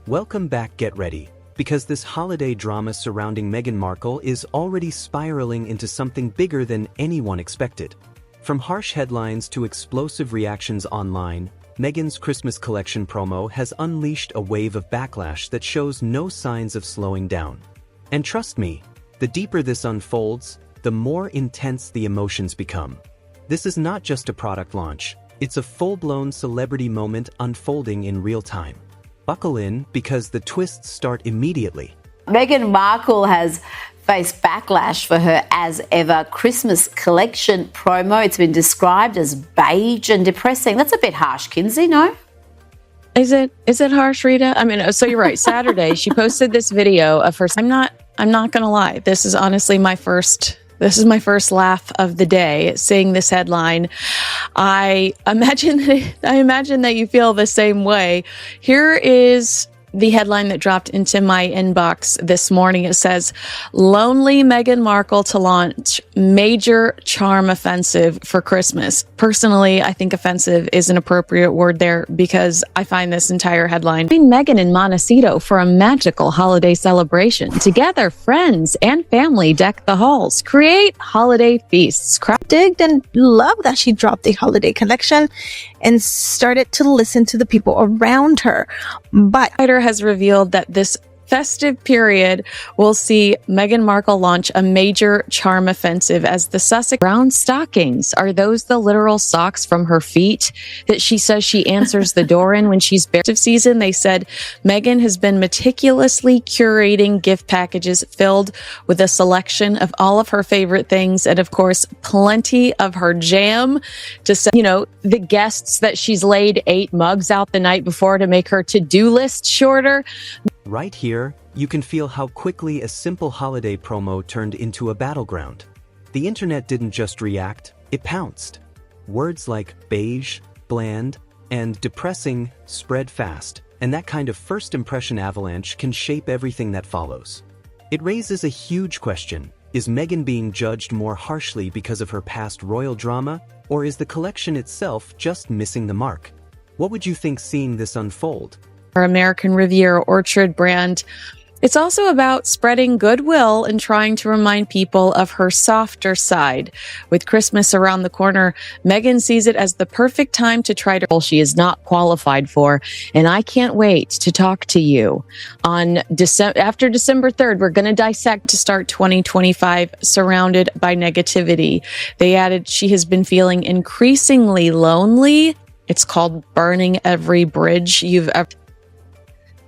Welcome back, get ready, because this holiday drama surrounding Meghan Markle is already spiraling into something bigger than anyone expected. From harsh headlines to explosive reactions online, Meghan's Christmas collection promo has unleashed a wave of backlash that shows no signs of slowing down. And trust me, the deeper this unfolds, the more intense the emotions become. This is not just a product launch, it's a full-blown celebrity moment unfolding in real time. Buckle in, because the twists start immediately. Meghan Markle has faced backlash for her as-ever Christmas collection promo. It's been described as beige and depressing. That's a bit harsh, Kinsey, no? Is it harsh, Rita? I mean, so you're right. Saturday, she posted this video of her. I'm not going to lie. This is honestly my first laugh of the day seeing this headline. I imagine that you feel the same way. Here is the headline that dropped into my inbox this morning. It says, "Lonely Meghan Markle to launch major charm offensive for Christmas." Personally, I think offensive is an appropriate word there because I find this entire headline. Meghan and Montecito for a magical holiday celebration. Together, friends and family deck the halls, create holiday feasts. Digged and loved that she dropped the holiday collection and started to listen to the people around her. But Writer has revealed that this festive period will see Meghan Markle launch a major charm offensive as the Sussex brown stockings. Are those the literal socks from her feet that she says she answers the door in when she's bare? Season, they said Meghan has been meticulously curating gift packages filled with a selection of all of her favorite things and, of course, plenty of her jam to say, the guests that she's laid 8 mugs out the night before to make her to-do list shorter. Right here, you can feel how quickly a simple holiday promo turned into a battleground. The internet didn't just react, it pounced. Words like beige, bland, and depressing spread fast, and that kind of first impression avalanche can shape everything that follows. It raises a huge question. Is Meghan being judged more harshly because of her past royal drama, or is the collection itself just missing the mark? What would you think seeing this unfold? Her American Riviera Orchard brand. It's also about spreading goodwill and trying to remind people of her softer side. With Christmas around the corner, Meghan sees it as the perfect time to try to she is not qualified for, and I can't wait to talk to you. After December 3rd, we're going to dissect to start 2025 surrounded by negativity. They added she has been feeling increasingly lonely. It's called burning every bridge you've ever.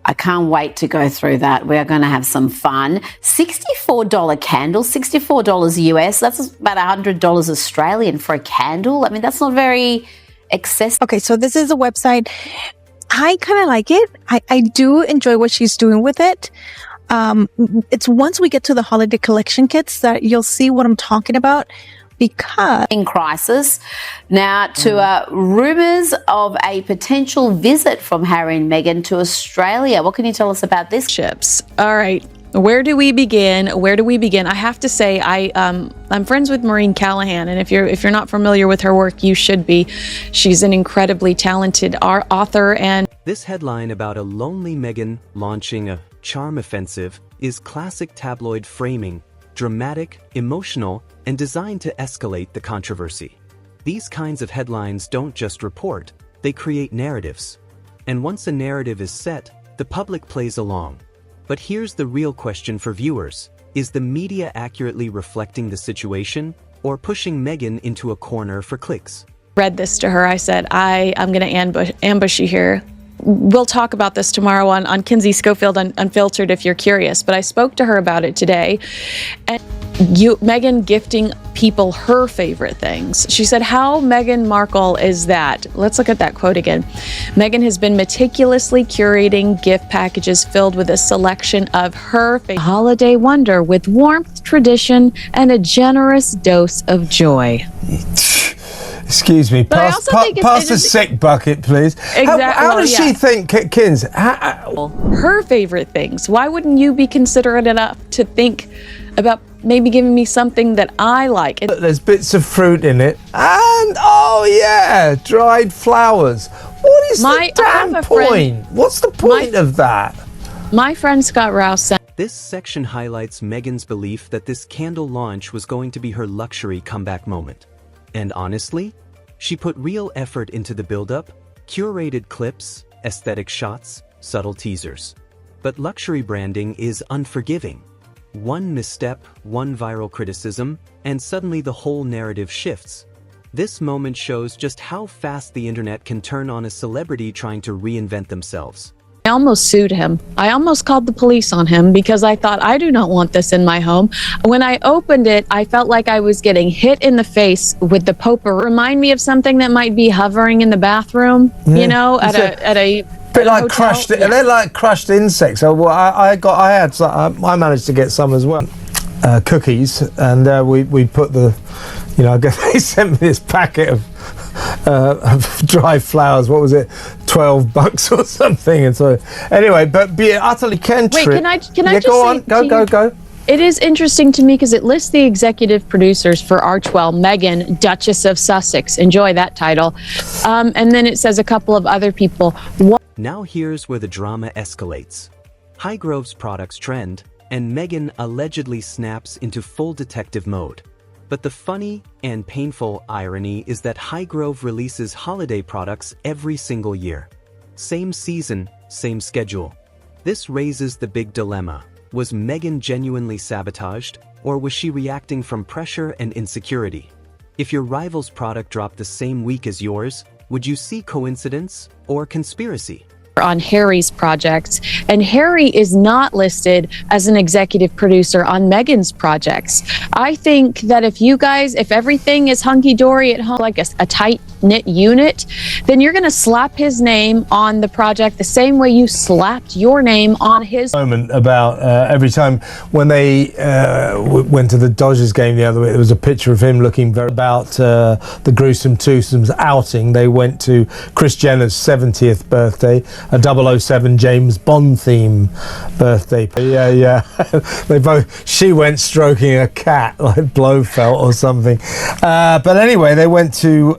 I can't wait to go through that. We are going to have some fun. $64 candle, $64 US. That's about $100 Australian for a candle. I mean, that's not very excessive. okay, so this is a website. I kind of like it. I do enjoy what she's doing with it. It's once we get to the holiday collection kits that you'll see what I'm talking about. Because in crisis. Now to rumours of a potential visit from Harry and Meghan to Australia. What can you tell us about this? Ships. All right. Where do we begin? I have to say, I'm friends with Maureen Callahan, and if you're not familiar with her work, you should be. She's an incredibly talented author. And this headline about a lonely Meghan launching a charm offensive is classic tabloid framing, dramatic, emotional, and designed to escalate the controversy. These kinds of headlines don't just report, they create narratives. And once a narrative is set, the public plays along. But here's the real question for viewers. Is the media accurately reflecting the situation, or pushing Meghan into a corner for clicks? Read this to her. I said, I'm going to ambush you here. We'll talk about this tomorrow on Kinsey Schofield Unfiltered if you're curious. But I spoke to her about it today. And Meghan gifting people her favorite things. She said, how Meghan Markle is that? Let's look at that quote again. Meghan has been meticulously curating gift packages filled with a selection of her favorite holiday wonder with warmth, tradition, and a generous dose of joy. Excuse me, pass the sick bucket, please. Exactly. How does she think, Kins? Her favorite things. Why wouldn't you be considerate enough to think about maybe giving me something that I like? There's bits of fruit in it. And, oh yeah, dried flowers. What is the damn point? What's the point of that? My friend Scott Rouse sent. This section highlights Meghan's belief that this candle launch was going to be her luxury comeback moment. And honestly, she put real effort into the build-up, curated clips, aesthetic shots, subtle teasers. But luxury branding is unforgiving. One misstep, one viral criticism, and suddenly the whole narrative shifts. This moment shows just how fast the internet can turn on a celebrity trying to reinvent themselves. I almost sued him. I almost called the police on him because I thought, I do not want this in my home. When I opened it, I felt like I was getting hit in the face with the poker. Remind me of something that might be hovering in the bathroom, you know, at a bit like crushed. Yeah. They're like crushed insects. So I managed to get some as well. Cookies, and we put the, you know, I guess they sent me this packet of dry flowers. What was it, $12 or something? And so anyway, but be utterly cantrip. Wait, can I just go. It is interesting to me because it lists the executive producers for Archewell, Meghan, Duchess of Sussex. Enjoy that title. And then it says a couple of other people. Now here's where the drama escalates. Highgrove's products trend, and Meghan allegedly snaps into full detective mode. But the funny and painful irony is that Highgrove releases holiday products every single year. Same season, same schedule. This raises the big dilemma. Was Meghan genuinely sabotaged, or was she reacting from pressure and insecurity? If your rival's product dropped the same week as yours, would you see coincidence or conspiracy? On Harry's projects, and Harry is not listed as an executive producer on Meghan's projects. I think that if everything is hunky-dory at home, like a tight-knit unit, then you're going to slap his name on the project the same way you slapped your name on his. Moment about every time when they went to the Dodgers game the other week, there was a picture of him looking very about the gruesome twosomes outing. They went to Kris Jenner's 70th birthday, a 007 James Bond theme birthday. Yeah. She went stroking a cat like Blofeld or something. But anyway, they went to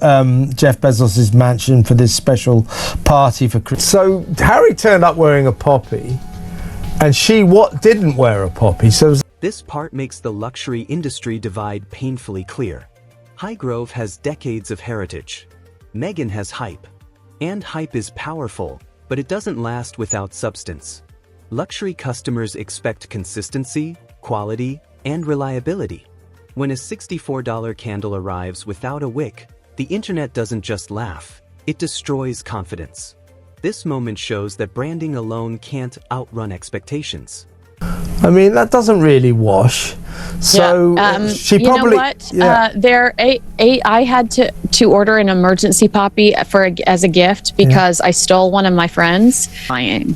Jeff Bezos's mansion for this special party for Chris. So Harry turned up wearing a poppy, and she didn't wear a poppy. So this part makes the luxury industry divide painfully clear. Highgrove has decades of heritage. Meghan has hype. And hype is powerful, but it doesn't last without substance. Luxury customers expect consistency, quality, and reliability. When a $64 candle arrives without a wick, the internet doesn't just laugh, it destroys confidence. This moment shows that branding alone can't outrun expectations. I mean, that doesn't really wash. So she probably. You know what? I had to order an emergency poppy as a gift because I stole one of my friends.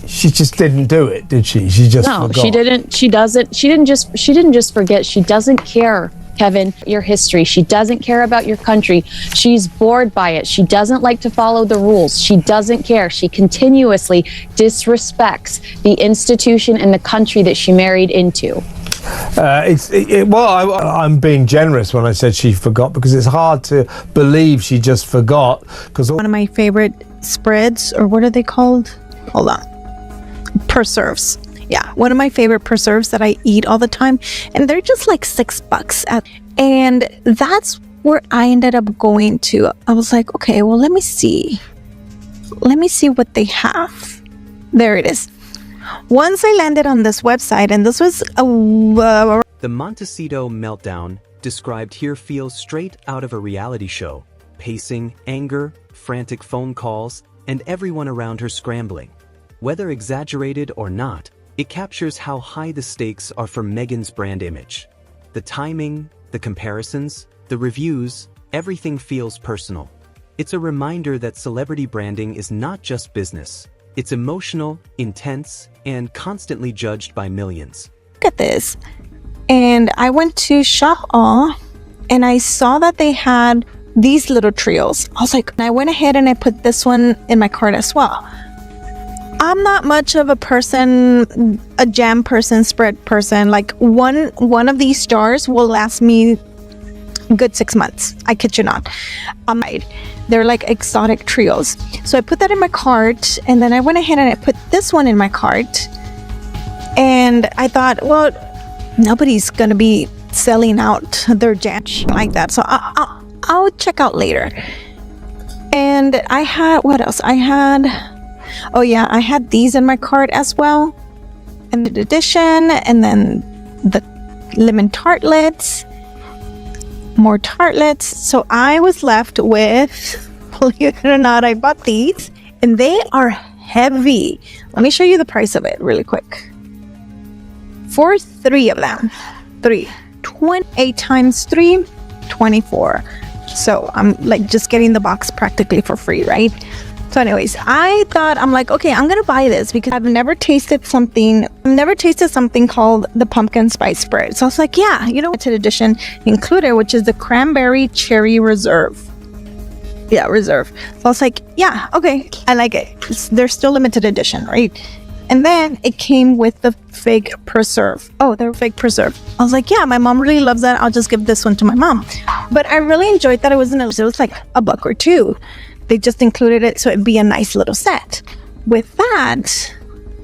She just didn't do it, did she? She just forgot. She didn't. She doesn't. She didn't just forget. She doesn't care, Kevin, your history. She doesn't care about your country. She's bored by it. She doesn't like to follow the rules. She doesn't care. She continuously disrespects the institution and the country that she married into. I'm being generous when I said she forgot, because it's hard to believe she just forgot. Because one of my favorite spreads, or what are they called? Hold on. Preserves. Yeah, one of my favorite preserves that I eat all the time, and they're just like $6 and that's where I ended up going to. I was like, okay, well, let me see what they have. There it is. Once I landed on this website, and this was the Montecito meltdown described here feels straight out of a reality show. Pacing, anger, frantic phone calls, and everyone around her scrambling. Whether exaggerated or not, it captures how high the stakes are for Meghan's brand image. The timing, the comparisons, the reviews, everything feels personal. It's a reminder that celebrity branding is not just business. It's emotional, intense, and constantly judged by millions. Look at this. And I went to Shop All, and I saw that they had these little trios. I was like, and I went ahead and I put this one in my cart as well. I'm not much of a person, a jam person, spread person. Like one of these jars will last me a good 6 months. I kid you not. They're like exotic trios. So I put that in my cart, and then I went ahead and I put this one in my cart. And I thought, well, nobody's going to be selling out their jam like that. So I'll check out later. And I had, what else? I had these in my cart as well. And the edition, and then the lemon tartlets, more tartlets. So I was left with, believe it or not, I bought these and they are heavy. Let me show you the price of it really quick. For 3 of them, 28 times 3, 24. So I'm like just getting the box practically for free, right? So anyways, I'm like, okay, I'm gonna buy this because I've never tasted something called the pumpkin spice spread. So I was like, yeah, limited edition included, which is the cranberry cherry reserve. Yeah, reserve. So I was like, yeah, okay, I like it. They're still limited edition, right? And then it came with the fig preserve. Oh, they're fig preserve. I was like, yeah, my mom really loves that. I'll just give this one to my mom. But I really enjoyed that it was like $1 or $2. They just included it so it'd be a nice little set. With that,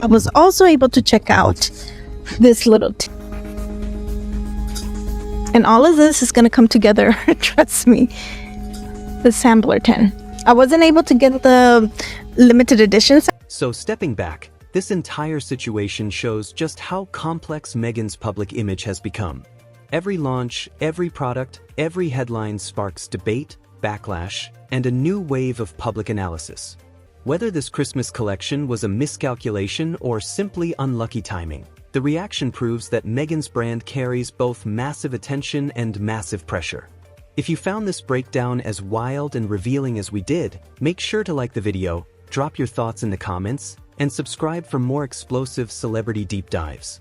I was also able to check out this little and all of this is going to come together, trust me, the sampler tin. I wasn't able to get the limited edition. So stepping back, this entire situation shows just how complex Meghan's public image has become. Every launch, every product, every headline sparks debate, backlash, and a new wave of public analysis. Whether this Christmas collection was a miscalculation or simply unlucky timing, the reaction proves that Meghan's brand carries both massive attention and massive pressure. If you found this breakdown as wild and revealing as we did, make sure to like the video, drop your thoughts in the comments, and subscribe for more explosive celebrity deep dives.